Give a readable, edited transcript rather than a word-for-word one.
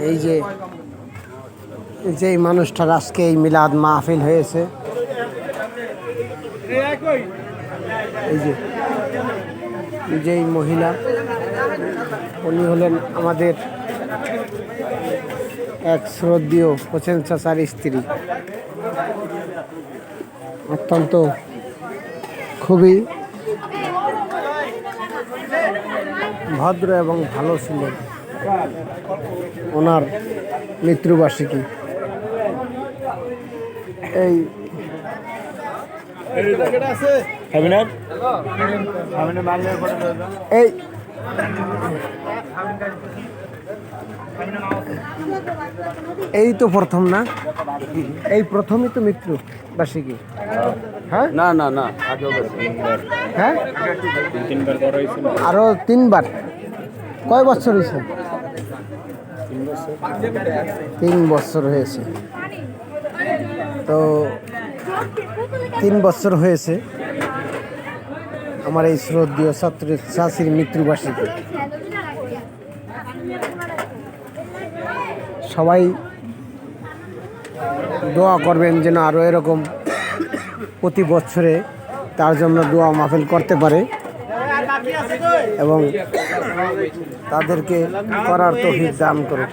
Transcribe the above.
এই যে মানুষটার আজকে এই মিলাদ মাহফিল হয়েছে, এই যে মহিলা, উনি হলেন আমাদের এক শ্রদ্ধেয় হোসেন চাচার স্ত্রী। অত্যন্ত খুবই ভদ্র এবং ভালো ছিলেন। ওনার মৃত্যুবার্ষিকী এই এই তো প্রথম না, এই প্রথমই তো মৃত্যু বার্ষিকী। হ্যাঁ, না না না, হ্যাঁ, আরো 3বার। কয় বছর হয়েছে? 3 বছর হয়েছে। তো 3 বছর হয়েছে আমার এই শ্রদ্ধেয় চাচির মৃত্যুবার্ষিকী। সবাই দোয়া করবেন যেন আরও এরকম প্রতি বছরে তার জন্য দোয়া মাহফিল করতে পারে এবং তাদেরকে করার তৌফিক দান করুক।